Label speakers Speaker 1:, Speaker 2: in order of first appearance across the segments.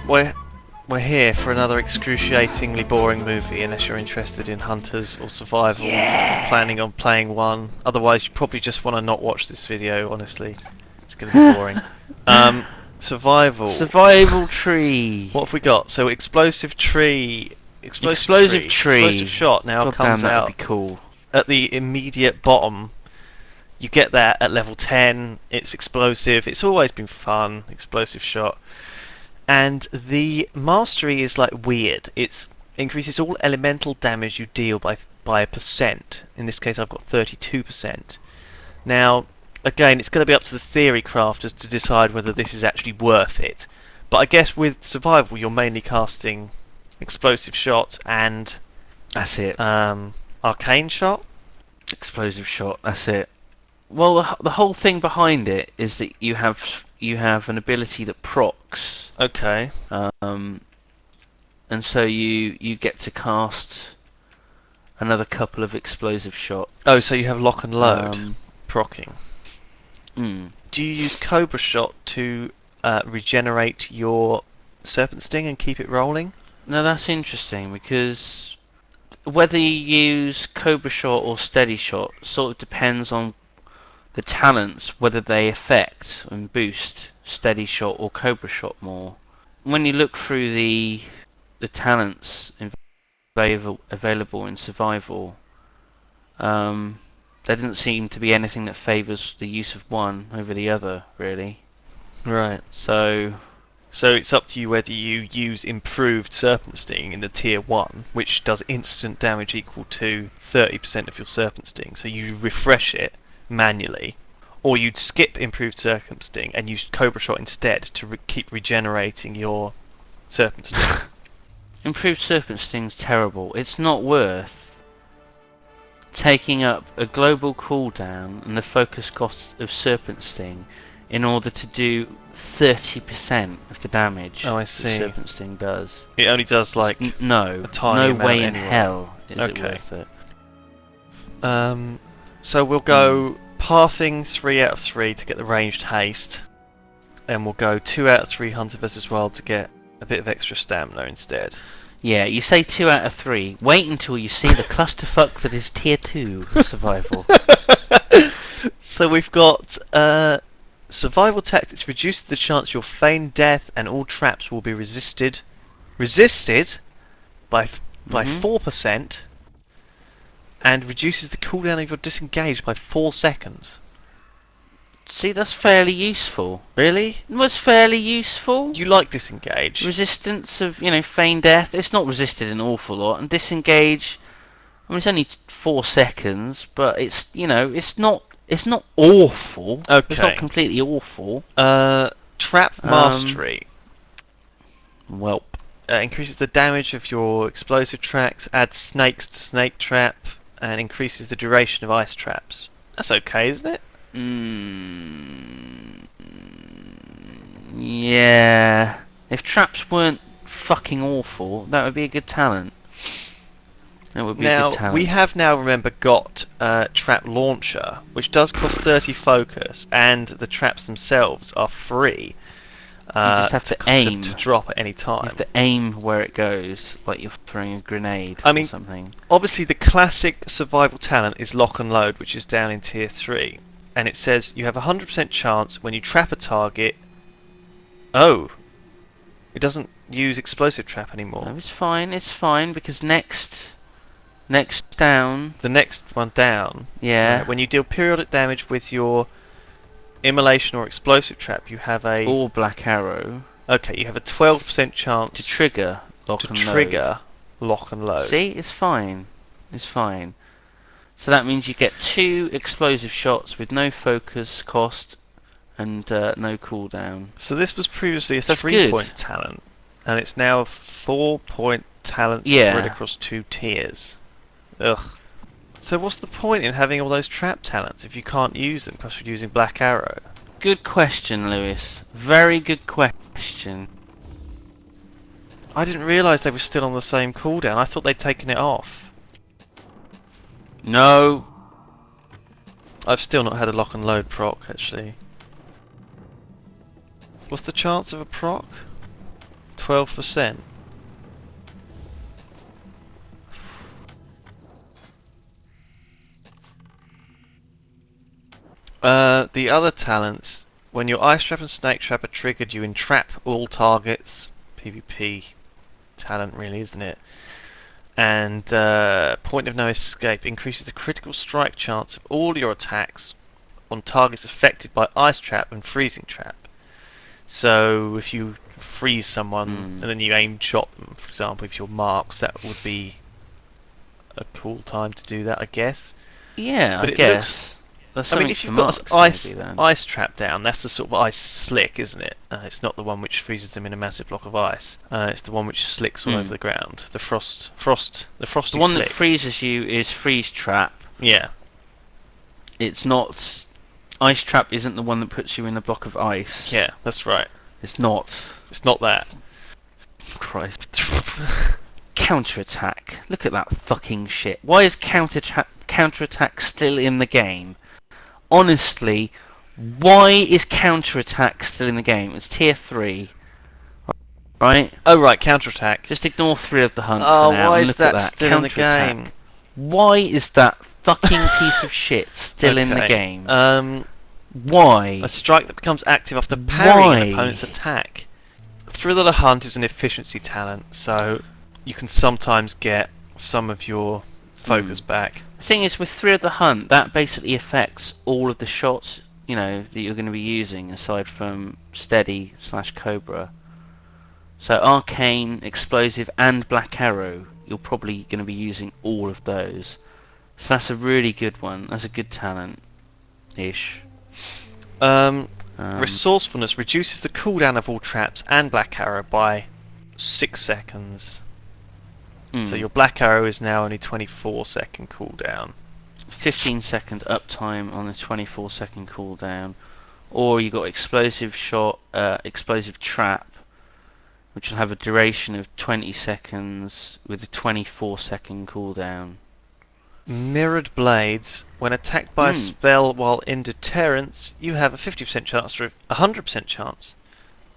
Speaker 1: we're here for another excruciatingly boring movie, unless you're interested in hunters or survival.
Speaker 2: Yeah.
Speaker 1: Planning on playing one. Otherwise, you probably just want to not watch this video. Honestly, it's going to be boring. Survival.
Speaker 2: Survival tree.
Speaker 1: What have we got? So explosive tree.
Speaker 2: Explosive tree.
Speaker 1: Explosive shot now
Speaker 2: God
Speaker 1: comes
Speaker 2: damn, that
Speaker 1: out
Speaker 2: would be cool.
Speaker 1: at the immediate bottom. You get that at level 10. It's explosive. It's always been fun. Explosive shot. And the mastery is like weird. It increases all elemental damage you deal by a percent. In this case, I've got 32%. Now, again, it's going to be up to the theory crafters to decide whether this is actually worth it. But I guess with survival, you're mainly casting explosive shot and
Speaker 2: That's it.
Speaker 1: arcane shot.
Speaker 2: Explosive shot. That's it. Well, the whole thing behind it is that you have an ability that procs.
Speaker 1: Okay.
Speaker 2: And so you get to cast another couple of explosive shots.
Speaker 1: Oh, so you have lock and load procking. Do you use Cobra Shot to regenerate your Serpent Sting and keep it rolling?
Speaker 2: Now that's interesting, because whether you use Cobra Shot or Steady Shot sort of depends on the talents, whether they affect and boost Steady Shot or Cobra Shot more. When you look through the talents available in survival, there doesn't seem to be anything that favours the use of one over the other, really.
Speaker 1: Right.
Speaker 2: So
Speaker 1: it's up to you whether you use improved Serpent Sting in the tier 1, which does instant damage equal to 30% of your Serpent Sting. So you refresh it manually, or you'd skip improved Serpent Sting and use Cobra Shot instead to keep regenerating your Serpent Sting.
Speaker 2: improved Serpent Sting's terrible. It's not worth taking up a global cooldown and the focus cost of Serpent Sting in order to do 30% of the damage.
Speaker 1: Oh, I see.
Speaker 2: Serpent Sting does.
Speaker 1: It only does like
Speaker 2: no
Speaker 1: a tiny amount
Speaker 2: way in
Speaker 1: anyway.
Speaker 2: hell is it
Speaker 1: Okay.
Speaker 2: worth it.
Speaker 1: So we'll go pathing 3 out of 3 to get the ranged haste, and we'll go 2 out of 3 hunter versus wild to get a bit of extra stamina instead.
Speaker 2: Yeah, you say 2 out of 3. Wait until you see the clusterfuck that is tier 2 survival.
Speaker 1: So we've got survival tactics reduces the chance you'll feign death, and all traps will be resisted by 4%, and reduces the cooldown of your disengage by 4 seconds.
Speaker 2: See, that's fairly useful.
Speaker 1: Really?
Speaker 2: It was fairly useful.
Speaker 1: You like disengage?
Speaker 2: Resistance of, feign death. It's not resisted an awful lot, and disengage. I mean, it's only 4 seconds, but it's it's not awful.
Speaker 1: Okay.
Speaker 2: It's not completely awful.
Speaker 1: Trap mastery.
Speaker 2: Welp.
Speaker 1: Increases the damage of your explosive tracks, adds snakes to snake trap, and increases the duration of ice traps. That's okay, isn't it?
Speaker 2: Yeah. If traps weren't fucking awful, that would be a good talent. That would be a good talent.
Speaker 1: We have now, remember, got Trap Launcher, which does cost 30 focus, and the traps themselves are free.
Speaker 2: You just have to aim.
Speaker 1: To drop at any time.
Speaker 2: You have to aim where it goes, like you're throwing a grenade or something.
Speaker 1: Obviously the classic survival talent is Lock and Load, which is down in tier 3. And it says you have a 100% chance when you trap a target. Oh! It doesn't use explosive trap anymore.
Speaker 2: No, it's fine, because next down...
Speaker 1: The next one down.
Speaker 2: Yeah.
Speaker 1: When you deal periodic damage with your immolation or explosive trap, you have a...
Speaker 2: Or black arrow.
Speaker 1: Okay, you have a 12% chance
Speaker 2: to trigger lock
Speaker 1: and load.
Speaker 2: See, it's fine. It's fine. So that means you get 2 explosive shots with no focus cost and no cooldown.
Speaker 1: So this was previously a 3-point talent, and it's now a 4-point talent spread across 2 tiers. Ugh. So what's the point in having all those trap talents if you can't use them because you're using Black Arrow?
Speaker 2: Good question, Lewis. Very good question.
Speaker 1: I didn't realise they were still on the same cooldown. I thought they'd taken it off.
Speaker 2: No.
Speaker 1: I've still not had a lock and load proc, actually. What's the chance of a proc? 12%. The other talents, when your Ice Trap and Snake Trap are triggered, you entrap all targets. PvP talent, really, isn't it? And Point of No Escape increases the critical strike chance of all your attacks on targets affected by Ice Trap and Freezing Trap. So if you freeze someone and then you aim shot them, for example, if you're Marks, that would be a cool time to do that, I guess.
Speaker 2: Yeah,
Speaker 1: But
Speaker 2: I
Speaker 1: it
Speaker 2: guess.
Speaker 1: I mean, if you've got ice trap down, that's the sort of ice slick, isn't it? It's not the one which freezes them in a massive block of ice. It's the one which slicks all over the ground. The frosty
Speaker 2: The one
Speaker 1: slick.
Speaker 2: that freezes you is freeze trap.
Speaker 1: Yeah.
Speaker 2: It's not. Ice trap isn't the one that puts you in a block of ice.
Speaker 1: Yeah, that's right.
Speaker 2: It's not.
Speaker 1: It's not that.
Speaker 2: Christ. Counterattack. Look at that fucking shit. Why is counterattack still in the game? Honestly, why is counterattack still in the game? It's tier 3. Right?
Speaker 1: Oh, right, counterattack.
Speaker 2: Just ignore 3 of the hunt
Speaker 1: Oh,
Speaker 2: for now.
Speaker 1: why
Speaker 2: And
Speaker 1: is
Speaker 2: look
Speaker 1: that
Speaker 2: at that.
Speaker 1: still in the game?
Speaker 2: Why is that fucking piece of shit still in the game? Why?
Speaker 1: A strike that becomes active after parrying an opponent's attack. Thrill of the Hunt is an efficiency talent, so you can sometimes get some of your focus back.
Speaker 2: The thing is, with Thrill of the Hunt, that basically affects all of the shots, you know, that you're going to be using, aside from Steady / Cobra. So Arcane, Explosive, and Black Arrow, you're probably going to be using all of those. So that's a really good one. That's a good talent-ish.
Speaker 1: Resourcefulness reduces the cooldown of all traps and Black Arrow by 6 seconds. So your Black Arrow is now only 24-second cooldown.
Speaker 2: 15-second uptime on a 24-second cooldown. Or you got Explosive Shot, Explosive Trap, which will have a duration of 20 seconds with a 24-second cooldown.
Speaker 1: Mirrored Blades. When attacked by a spell while in deterrence, you have a 50% chance to 100% chance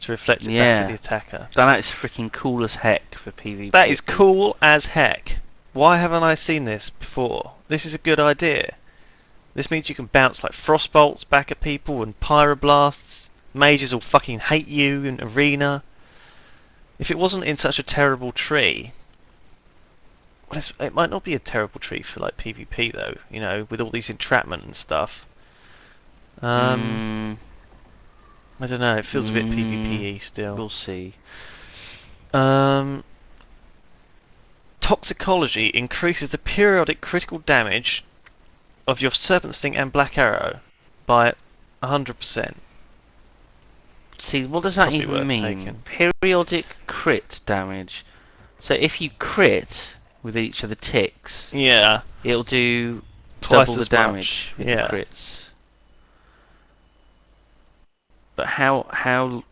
Speaker 1: to reflect it back to the attacker.
Speaker 2: That is freaking cool as heck for PvP.
Speaker 1: That is cool as heck. Why haven't I seen this before? This is a good idea. This means you can bounce like frostbolts back at people and pyroblasts. Mages will fucking hate you in arena. If it wasn't in such a terrible tree, well, it might not be a terrible tree for like PvP though. You know, with all these entrapment and stuff. I don't know. It feels a bit PvP-y still.
Speaker 2: We'll see.
Speaker 1: Toxicology increases the periodic critical damage of your Serpent Sting and Black Arrow by 100%.
Speaker 2: See, what does that
Speaker 1: Probably
Speaker 2: even
Speaker 1: worth
Speaker 2: mean?
Speaker 1: taking.
Speaker 2: Periodic crit damage. So if you crit with each of the ticks,
Speaker 1: Yeah.
Speaker 2: it'll do
Speaker 1: Twice
Speaker 2: double the
Speaker 1: as
Speaker 2: damage
Speaker 1: much.
Speaker 2: with
Speaker 1: Yeah.
Speaker 2: the crits. But how?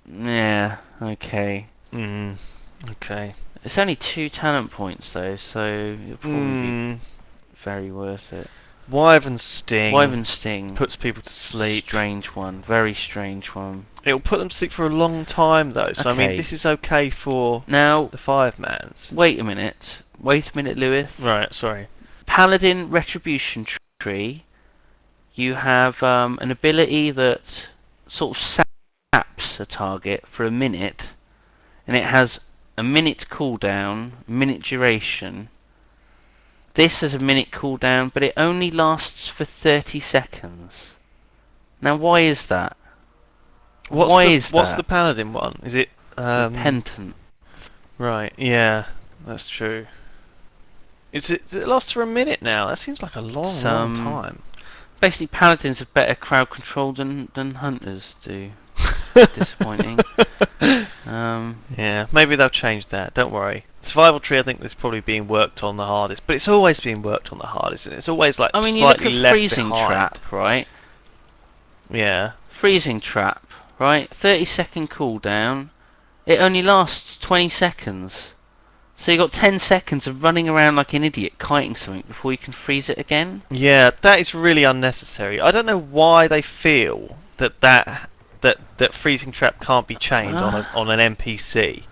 Speaker 2: Yeah, okay.
Speaker 1: Okay.
Speaker 2: It's only 2 talent points though, so it'll probably be very worth it.
Speaker 1: Wyvern Sting.
Speaker 2: Wyvern Sting
Speaker 1: puts people to sleep.
Speaker 2: Strange one, very strange one.
Speaker 1: It'll put them to sleep for a long time though, so I mean
Speaker 2: Okay.
Speaker 1: this is okay for
Speaker 2: Now,
Speaker 1: the 5-mans.
Speaker 2: wait a minute, Lewis.
Speaker 1: Right, sorry.
Speaker 2: Paladin Retribution Tree. You have an ability that sort of saps a target for a minute, and it has a minute cooldown, minute duration. This has a minute cooldown, but it only lasts for 30 seconds. Now, why is that?
Speaker 1: What's the Paladin one? Is it
Speaker 2: Repentant?
Speaker 1: Right, yeah, that's true. Does it last for a minute now? That seems like a long time.
Speaker 2: Basically, paladins have better crowd control than hunters do. Disappointing.
Speaker 1: Yeah, maybe they'll change that. Don't worry. Survival tree, I think, is probably being worked on the hardest, but it's always being worked on the hardest. And it's always like
Speaker 2: I mean, you look
Speaker 1: slightly
Speaker 2: at
Speaker 1: left
Speaker 2: freezing
Speaker 1: behind.
Speaker 2: trap, right?
Speaker 1: Yeah.
Speaker 2: Freezing trap, right? 30-second cooldown. It only lasts 20 seconds. So you got 10 seconds of running around like an idiot kiting something before you can freeze it again.
Speaker 1: Yeah, that is really unnecessary. I don't know why they feel that freezing trap can't be chained on an NPC.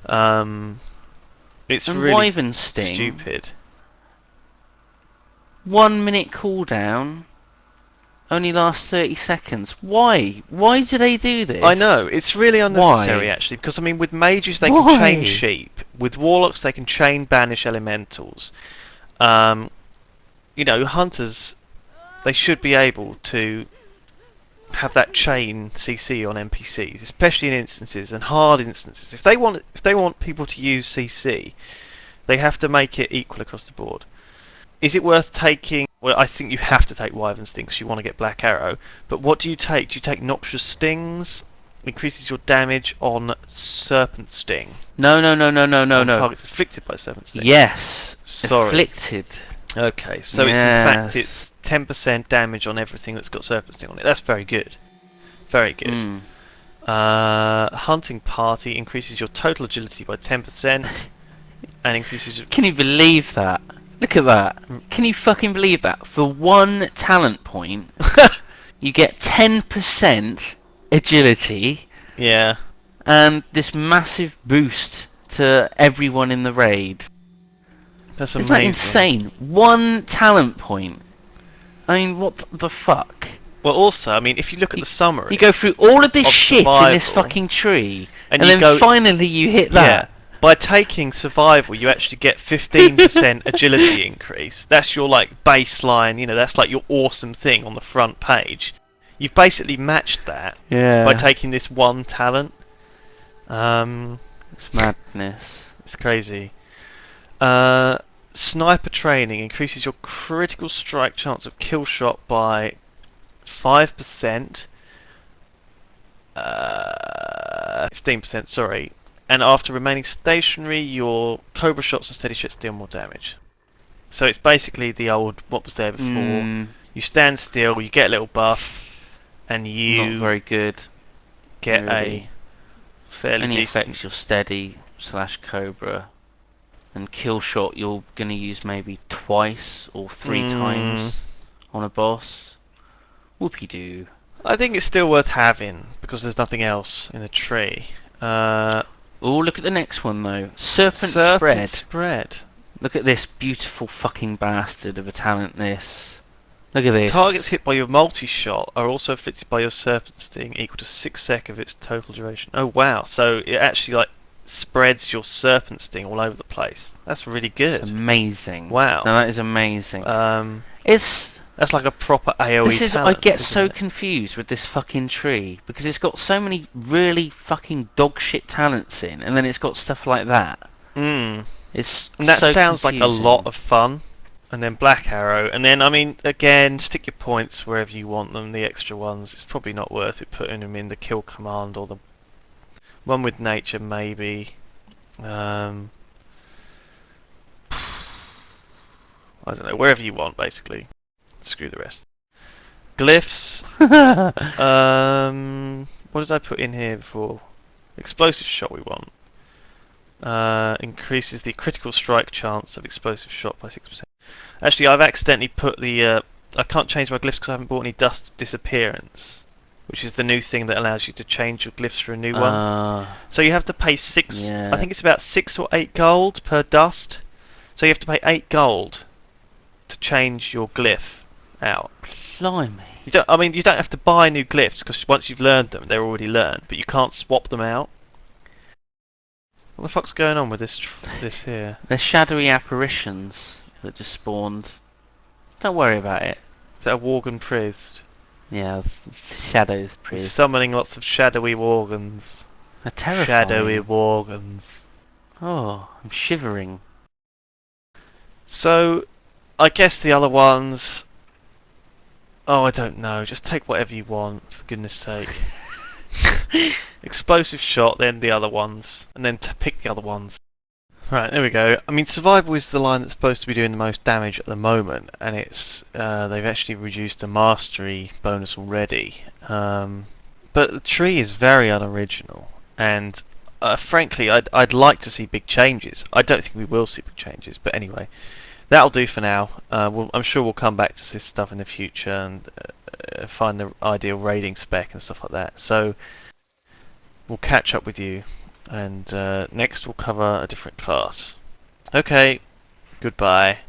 Speaker 1: It's
Speaker 2: And
Speaker 1: really
Speaker 2: Wyvern Sting,
Speaker 1: stupid.
Speaker 2: 1 minute cooldown, only lasts 30 seconds. Why? Why do they do this?
Speaker 1: I know, it's really unnecessary
Speaker 2: Why?
Speaker 1: actually, because I mean with mages they can chain
Speaker 2: Why?
Speaker 1: sheep, with warlocks they can chain banish elementals. Hunters, they should be able to have that chain CC on NPCs, especially in instances and hard instances. If they want people to use CC, they have to make it equal across the board. Is it worth taking? Well, I think you have to take Wyvern Sting because you want to get Black Arrow. But what do you take? Do you take Noxious Stings? Increases your damage on Serpent Sting.
Speaker 2: No, no, no, no, no, no,
Speaker 1: On
Speaker 2: no.
Speaker 1: targets afflicted by Serpent Sting.
Speaker 2: Yes.
Speaker 1: Sorry.
Speaker 2: Afflicted.
Speaker 1: Okay, so
Speaker 2: Yes.
Speaker 1: it's 10% damage on everything that's got Serpent Sting on it. That's very good. Very good. Hunting Party increases your total agility by 10% and increases your...
Speaker 2: Can you believe that? Look at that. Can you fucking believe that? For 1 talent point, you get 10% agility
Speaker 1: Yeah.
Speaker 2: and this massive boost to everyone in the raid.
Speaker 1: That's
Speaker 2: Isn't
Speaker 1: amazing.
Speaker 2: that insane? 1 talent point. I mean, what the fuck?
Speaker 1: Well, also, I mean, if you look at the summary...
Speaker 2: You go through all of this
Speaker 1: of
Speaker 2: shit in this
Speaker 1: survival,
Speaker 2: fucking tree,
Speaker 1: and
Speaker 2: and
Speaker 1: you
Speaker 2: then
Speaker 1: go-
Speaker 2: finally you hit
Speaker 1: Yeah.
Speaker 2: that.
Speaker 1: By taking survival, you actually get 15% agility increase. That's your like baseline. That's like your awesome thing on the front page. You've basically matched that
Speaker 2: Yeah.
Speaker 1: by taking this one talent.
Speaker 2: It's madness.
Speaker 1: It's crazy. Sniper training increases your critical strike chance of kill shot by 5%. 15%, sorry. And after remaining stationary, your Cobra shots and steady shots deal more damage. So it's basically the old, what was there before. You stand still, you get a little buff, and you
Speaker 2: Not very good.
Speaker 1: get
Speaker 2: really.
Speaker 1: a fairly
Speaker 2: Any
Speaker 1: decent...
Speaker 2: effects you're steady / Cobra. And kill shot you're going to use maybe twice or 3 times on a boss. Whoopie-doo.
Speaker 1: I think it's still worth having, because there's nothing else in the tree.
Speaker 2: Oh, look at the next one though. Serpent
Speaker 1: Spread.
Speaker 2: Look at this beautiful fucking bastard of a talent this. Look at this.
Speaker 1: Targets hit by your multi-shot are also afflicted by your Serpent Sting equal to 6 sec of its total duration. Oh wow, so it actually like spreads your Serpent Sting all over the place. That's really good.
Speaker 2: It's amazing.
Speaker 1: Wow.
Speaker 2: No, that is amazing.
Speaker 1: That's like a proper AoE
Speaker 2: This is,
Speaker 1: talent,
Speaker 2: I get
Speaker 1: isn't
Speaker 2: so
Speaker 1: it?
Speaker 2: confused with this fucking tree because it's got so many really fucking dog shit talents in, and then it's got stuff like that. It's
Speaker 1: And that
Speaker 2: so
Speaker 1: sounds like a
Speaker 2: confusing.
Speaker 1: lot of fun. And then Black Arrow, and then I mean, again, stick your points wherever you want them. The extra ones, it's probably not worth it putting them in the kill command or the one with nature, maybe. I don't know, wherever you want, basically. Screw the rest. Glyphs. What did I put in here before? Explosive shot we want. Increases the critical strike chance of explosive shot by 6%. Actually, I've accidentally put the... I can't change my glyphs because I haven't bought any Dust of Disappearance, which is the new thing that allows you to change your glyphs for a new one. So you have to pay 6...
Speaker 2: Yeah.
Speaker 1: I think it's about 6 or 8 gold per dust. So you have to pay 8 gold to change your glyph out.
Speaker 2: Blimey.
Speaker 1: You don't have to buy new glyphs because once you've learned them, they're already learned. But you can't swap them out. What the fuck's going on with this here?
Speaker 2: They're shadowy apparitions that just spawned. Don't worry about it.
Speaker 1: Is that a Worgen priest?
Speaker 2: Yeah, shadows,
Speaker 1: He's
Speaker 2: priest.
Speaker 1: summoning lots of shadowy Worgens.
Speaker 2: They're terrifying.
Speaker 1: Shadowy Worgens.
Speaker 2: Oh, I'm shivering.
Speaker 1: So, I guess the other ones... Oh, I don't know. Just take whatever you want, for goodness sake. Explosive shot, then the other ones, and then pick the other ones. Right, there we go. I mean, survival is the line that's supposed to be doing the most damage at the moment, and it's they've actually reduced the mastery bonus already. But the tree is very unoriginal, and frankly, I'd like to see big changes. I don't think we will see big changes, but anyway, that'll do for now. I'm sure we'll come back to this stuff in the future and find the ideal raiding spec and stuff like that. So we'll catch up with you And next we'll cover a different class. Okay, goodbye.